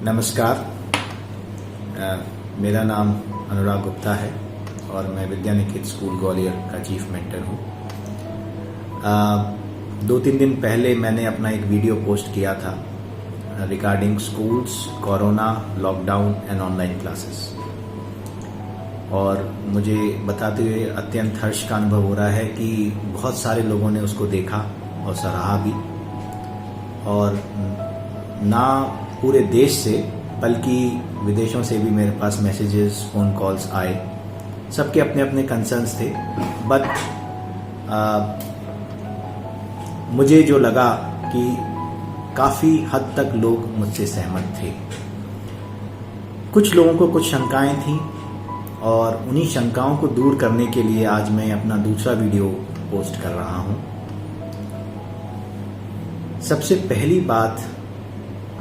नमस्कार। मेरा नाम अनुराग गुप्ता है और मैं विद्या निकेत स्कूल ग्वालियर का चीफ मेंटर हूँ। 2-3 दिन पहले मैंने अपना एक वीडियो पोस्ट किया था regarding schools, corona, lockdown and online classes, और मुझे बताते हुए अत्यंत हर्ष का अनुभव हो रहा है कि बहुत सारे लोगों ने उसको देखा और सराहा भी, और ना पूरे देश से बल्कि विदेशों से भी मेरे पास मैसेजेस, फ़ोन कॉल्स आए। सबके अपने अपने कंसर्न्स थे, बट मुझे जो लगा कि काफ़ी हद तक लोग मुझसे सहमत थे। कुछ लोगों को कुछ शंकाएं थीं और उन्हीं शंकाओं को दूर करने के लिए आज मैं अपना दूसरा वीडियो पोस्ट कर रहा हूं। सबसे पहली बात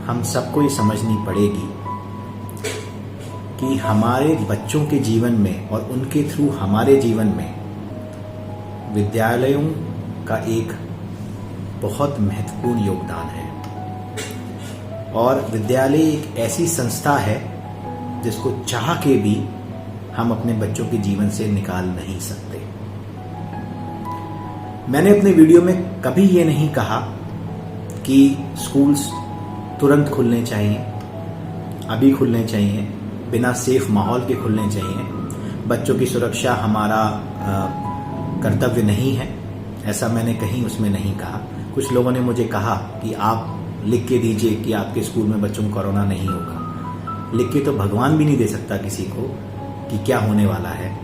हम सबको ये समझनी पड़ेगी कि हमारे बच्चों के जीवन में और उनके थ्रू हमारे जीवन में विद्यालयों का एक बहुत महत्वपूर्ण योगदान है, और विद्यालय एक ऐसी संस्था है जिसको चाह के भी हम अपने बच्चों के जीवन से निकाल नहीं सकते। मैंने अपने वीडियो में कभी ये नहीं कहा कि स्कूल्स तुरंत खुलने चाहिए, अभी खुलने चाहिए, बिना सेफ माहौल के खुलने चाहिए। बच्चों की सुरक्षा हमारा कर्तव्य नहीं है, ऐसा मैंने कहीं उसमें नहीं कहा। कुछ लोगों ने मुझे कहा कि आप लिख के दीजिए कि आपके स्कूल में बच्चों को कोरोना नहीं होगा। लिख के तो भगवान भी नहीं दे सकता किसी को कि क्या होने वाला है।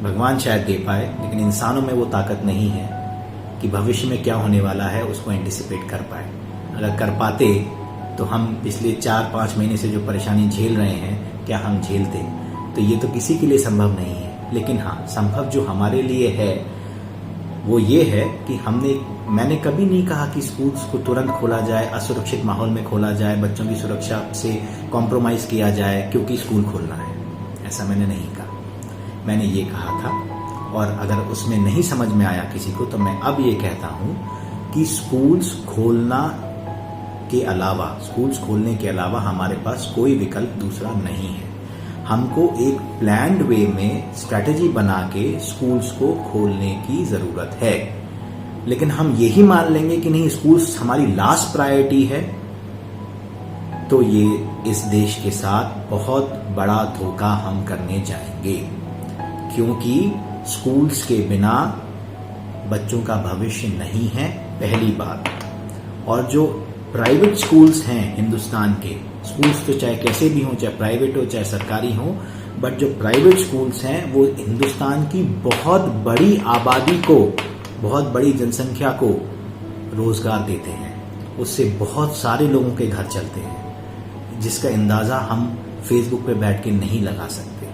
भगवान शायद दे पाए, लेकिन इंसानों में वो ताकत नहीं है कि भविष्य में क्या होने वाला है उसको एंटिसिपेट कर पाए। अगर कर पाते तो हम पिछले 4-5 महीने से जो परेशानी झेल रहे हैं, क्या हम झेलते? तो ये तो किसी के लिए संभव नहीं है। लेकिन हाँ, संभव जो हमारे लिए है वो ये है कि मैंने कभी नहीं कहा कि स्कूल्स को तुरंत खोला जाए, असुरक्षित माहौल में खोला जाए, बच्चों की सुरक्षा से कॉम्प्रोमाइज़ किया जाए क्योंकि स्कूल खोलना है। ऐसा मैंने नहीं कहा। मैंने ये कहा था, और अगर उसमें नहीं समझ में आया किसी को तो मैं अब ये कहता हूँ कि स्कूल्स खोलने के अलावा हमारे पास कोई विकल्प दूसरा नहीं है। हमको एक प्लान्ड वे में स्ट्रैटेजी बना के स्कूल्स को खोलने की ज़रूरत है। लेकिन हम यही मान लेंगे कि नहीं, स्कूल्स हमारी लास्ट प्रायोरिटी है, तो ये इस देश के साथ बहुत बड़ा धोखा हम करने जाएंगे, क्योंकि स्कूल्स के बिना बच्चों का भविष्य नहीं है, पहली बात। और जो प्राइवेट स्कूल्स हैं हिंदुस्तान के, स्कूल्स तो चाहे कैसे भी हों, चाहे प्राइवेट हो चाहे सरकारी हो, बट जो प्राइवेट स्कूल्स हैं वो हिंदुस्तान की बहुत बड़ी आबादी को, बहुत बड़ी जनसंख्या को रोजगार देते हैं। उससे बहुत सारे लोगों के घर चलते हैं, जिसका अंदाजा हम फेसबुक पे बैठ के नहीं लगा सकते।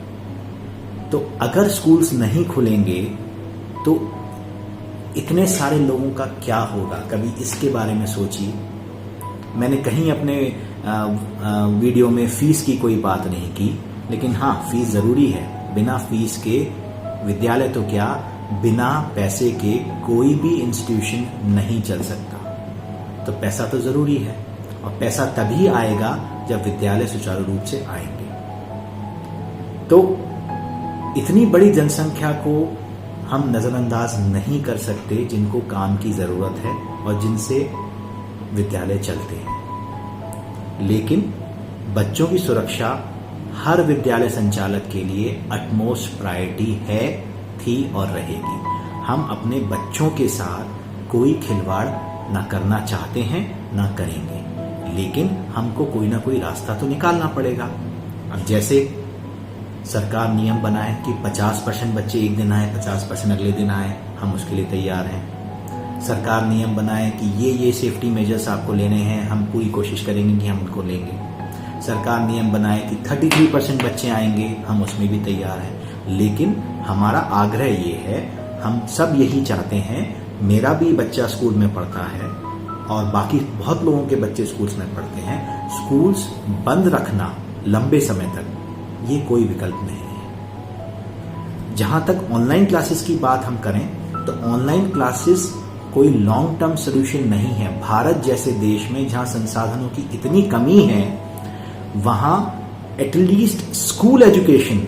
तो अगर स्कूल्स नहीं खुलेंगे तो इतने सारे लोगों का क्या होगा? कभी इसके बारे में सोचिए। मैंने कहीं अपने वीडियो में फीस की कोई बात नहीं की, लेकिन हाँ, फीस ज़रूरी है। बिना फीस के विद्यालय तो क्या, बिना पैसे के कोई भी इंस्टीट्यूशन नहीं चल सकता। तो पैसा तो ज़रूरी है, और पैसा तभी आएगा जब विद्यालय सुचारू रूप से आएंगे। तो इतनी बड़ी जनसंख्या को हम नज़रअंदाज नहीं कर सकते, जिनको काम की ज़रूरत है और जिनसे विद्यालय चलते हैं। लेकिन बच्चों की सुरक्षा हर विद्यालय संचालक के लिए अटमोस्ट प्रायोरिटी है, थी और रहेगी। हम अपने बच्चों के साथ कोई खिलवाड़ ना करना चाहते हैं, ना करेंगे, लेकिन हमको कोई ना कोई रास्ता तो निकालना पड़ेगा। अब जैसे सरकार नियम बनाए कि 50% बच्चे एक दिन आए, 50% अगले दिन आए, हम उसके लिए तैयार हैं। सरकार नियम बनाए कि ये सेफ्टी मेजर्स आपको लेने हैं, हम पूरी कोशिश करेंगे कि हम उनको लेंगे। सरकार नियम बनाए कि 33% बच्चे आएंगे, हम उसमें भी तैयार हैं। लेकिन हमारा आग्रह ये है, हम सब यही चाहते हैं, मेरा भी बच्चा स्कूल में पढ़ता है और बाकी बहुत लोगों के बच्चे स्कूल्स में पढ़ते हैं। स्कूल्स बंद रखना लंबे समय तक ये कोई विकल्प नहीं है। जहां तक ऑनलाइन क्लासेस की बात हम करें तो ऑनलाइन क्लासेस कोई लॉन्ग टर्म सोल्यूशन नहीं है। भारत जैसे देश में जहां संसाधनों की इतनी कमी है, वहां at least school education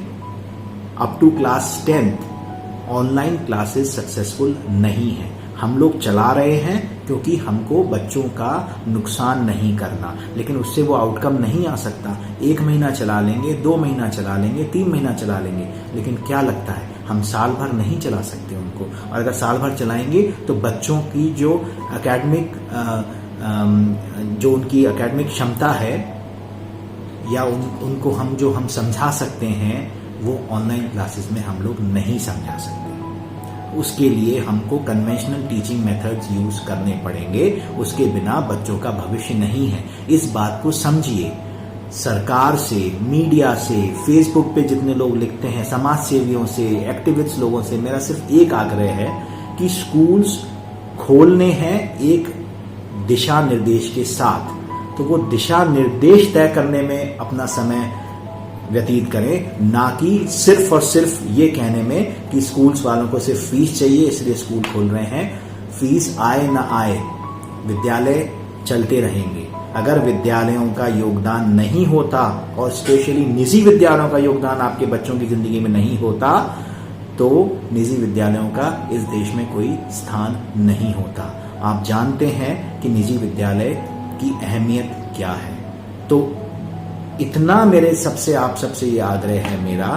up to class 10th online classes successful नहीं है। हम लोग चला रहे हैं क्योंकि हमको बच्चों का नुकसान नहीं करना, लेकिन उससे वो आउटकम नहीं आ सकता। 1 महीना चला लेंगे, 2 महीना चला लेंगे, 3 महीना चला लेंगे, लेकिन क्या लगता है हम साल भर नहीं चला सकते उनको। और अगर साल भर चलाएंगे तो बच्चों की जो उनकी एकेडमिक क्षमता है या उनको हम समझा सकते हैं, वो ऑनलाइन क्लासेस में हम लोग नहीं समझा सकते। उसके लिए हमको कन्वेंशनल टीचिंग मेथड्स यूज करने पड़ेंगे, उसके बिना बच्चों का भविष्य नहीं है। इस बात को समझिए। सरकार से, मीडिया से, फेसबुक पे जितने लोग लिखते हैं, समाज सेवियों से, एक्टिविस्ट लोगों से मेरा सिर्फ एक आग्रह है कि स्कूल्स खोलने हैं एक दिशा निर्देश के साथ, तो वो दिशा निर्देश तय करने में अपना समय व्यतीत करें, ना कि सिर्फ और सिर्फ ये कहने में कि स्कूल्स वालों को सिर्फ फीस चाहिए इसलिए स्कूल खोल रहे हैं। फीस आए ना आए, विद्यालय चलते रहेंगे। अगर विद्यालयों का योगदान नहीं होता और स्पेशली निजी विद्यालयों का योगदान आपके बच्चों की जिंदगी में नहीं होता, तो निजी विद्यालयों का इस देश में कोई स्थान नहीं होता। आप जानते हैं कि निजी विद्यालय की अहमियत क्या है। तो इतना मेरे आप सबसे ये आग्रह है मेरा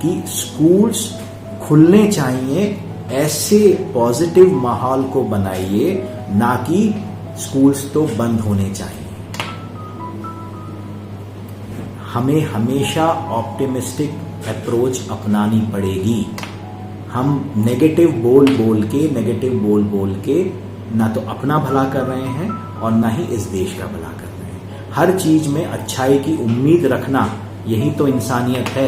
कि स्कूल्स खुलने चाहिए, ऐसे पॉजिटिव माहौल को बनाइए, ना कि स्कूल्स तो बंद होने चाहिए। हमें हमेशा ऑप्टिमिस्टिक अप्रोच अपनानी पड़ेगी। हम नेगेटिव बोल बोल के ना तो अपना भला कर रहे हैं और ना ही इस देश का भला कर रहे हैं। हर चीज में अच्छाई की उम्मीद रखना, यही तो इंसानियत है,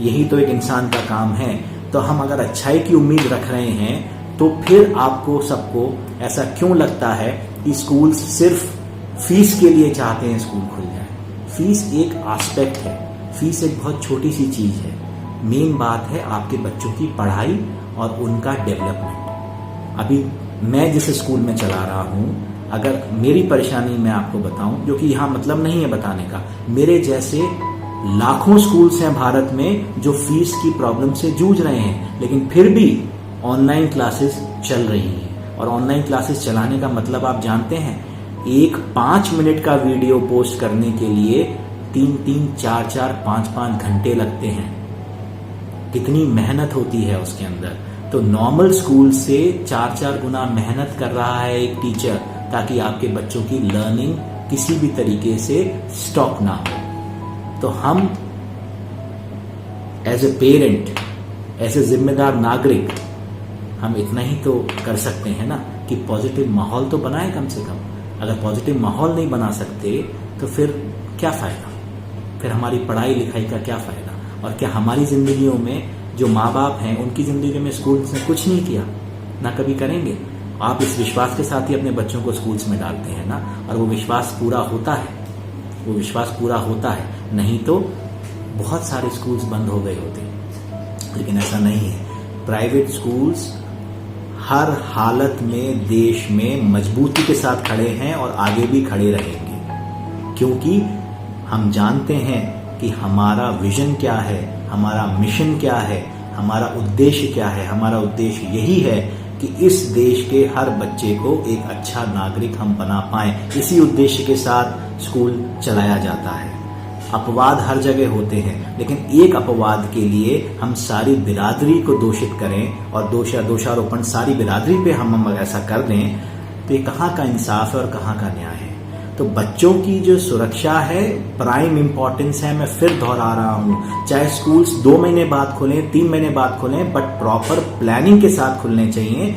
यही तो एक इंसान का काम है। तो हम अगर अच्छाई की उम्मीद रख रहे हैं तो फिर आपको सबको ऐसा क्यों लगता है कि स्कूल सिर्फ फीस के लिए चाहते हैं स्कूल खुल जाए। फीस एक एस्पेक्ट है, फीस एक बहुत छोटी सी चीज है। मेन बात है आपके बच्चों की पढ़ाई और उनका डेवलपमेंट। अभी मैं जिस स्कूल में चला रहा हूं, अगर मेरी परेशानी मैं आपको बताऊं, जो कि यहां मतलब नहीं है बताने का, मेरे जैसे लाखों स्कूल्स हैं भारत में जो फीस की प्रॉब्लम से जूझ रहे हैं, लेकिन फिर भी ऑनलाइन क्लासेस चल रही हैं। और ऑनलाइन क्लासेस चलाने का मतलब आप जानते हैं, एक 5 मिनट का वीडियो पोस्ट करने के लिए 3-3, 4-4, 5-5 घंटे लगते हैं। कितनी मेहनत होती है उसके अंदर। तो नॉर्मल स्कूल से 4-4 गुना मेहनत कर रहा है एक टीचर, ताकि आपके बच्चों की लर्निंग किसी भी तरीके से स्टॉप ना हो। तो हम as a parent, as a जिम्मेदार नागरिक, हम इतना ही तो कर सकते हैं ना कि पॉजिटिव माहौल तो बनाए कम से कम। अगर पॉजिटिव माहौल नहीं बना सकते तो फिर क्या फायदा, फिर हमारी पढ़ाई लिखाई का क्या फायदा। और क्या हमारी जिंदगियों में जो माँ बाप हैं उनकी जिंदगी में स्कूल्स ने कुछ नहीं किया, ना कभी करेंगे। आप इस विश्वास के साथ ही अपने बच्चों को स्कूल्स में डालते हैं ना, और वो विश्वास पूरा होता है, वो विश्वास पूरा होता है। नहीं तो बहुत सारे स्कूल्स बंद हो गए होते, लेकिन ऐसा नहीं है। प्राइवेट स्कूल्स हर हालत में देश में मजबूती के साथ खड़े हैं और आगे भी खड़े रहेंगे, क्योंकि हम जानते हैं कि हमारा विजन क्या है, हमारा मिशन क्या है, हमारा उद्देश्य क्या है। हमारा उद्देश्य यही है कि इस देश के हर बच्चे को एक अच्छा नागरिक हम बना पाएं। इसी उद्देश्य के साथ स्कूल चलाया जाता है। अपवाद हर जगह होते हैं, लेकिन एक अपवाद के लिए हम सारी बिरादरी को दोषित करें और दोषारोपण सारी बिरादरी पे हम ऐसा कर दें, तो ये कहाँ का इंसाफ है और कहाँ का न्याय है। तो बच्चों की जो सुरक्षा है प्राइम इंपॉर्टेंस है। मैं फिर दोहरा रहा हूं, चाहे स्कूल्स 2 महीने बाद खुलें, 3 महीने बाद खुलें, बट प्रॉपर प्लानिंग के साथ खुलने चाहिए।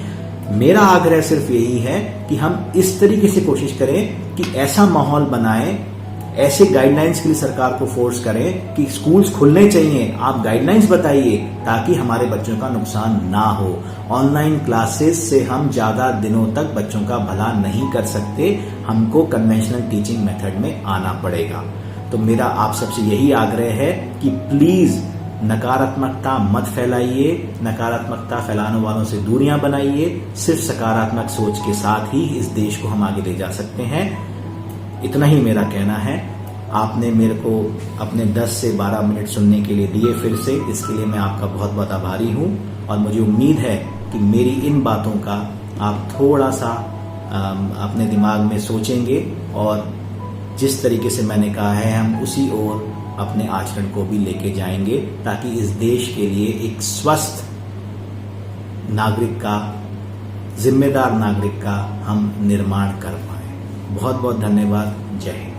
मेरा आग्रह सिर्फ यही है कि हम इस तरीके से कोशिश करें कि ऐसा माहौल बनाएं, ऐसे गाइडलाइंस के लिए सरकार को फोर्स करें कि स्कूल्स खुलने चाहिए। आप गाइडलाइंस बताइए ताकि हमारे बच्चों का नुकसान ना हो। ऑनलाइन क्लासेस से हम ज्यादा दिनों तक बच्चों का भला नहीं कर सकते, हमको कन्वेंशनल टीचिंग मेथड में आना पड़ेगा। तो मेरा आप सबसे यही आग्रह है कि प्लीज नकारात्मकता मत फैलाइए, नकारात्मकता फैलाने वालों से दूरियां बनाइए। सिर्फ सकारात्मक सोच के साथ ही इस देश को हम आगे ले जा सकते हैं। इतना ही मेरा कहना है। आपने मेरे को अपने 10 से 12 मिनट सुनने के लिए दिए फिर से, इसके लिए मैं आपका बहुत बहुत आभारी हूँ। और मुझे उम्मीद है कि मेरी इन बातों का आप थोड़ा सा अपने दिमाग में सोचेंगे और जिस तरीके से मैंने कहा है हम उसी ओर अपने आचरण को भी लेके जाएंगे, ताकि इस देश के लिए एक स्वस्थ नागरिक का, जिम्मेदार नागरिक का हम निर्माण कर पाए। बहुत बहुत धन्यवाद। जय हिंद।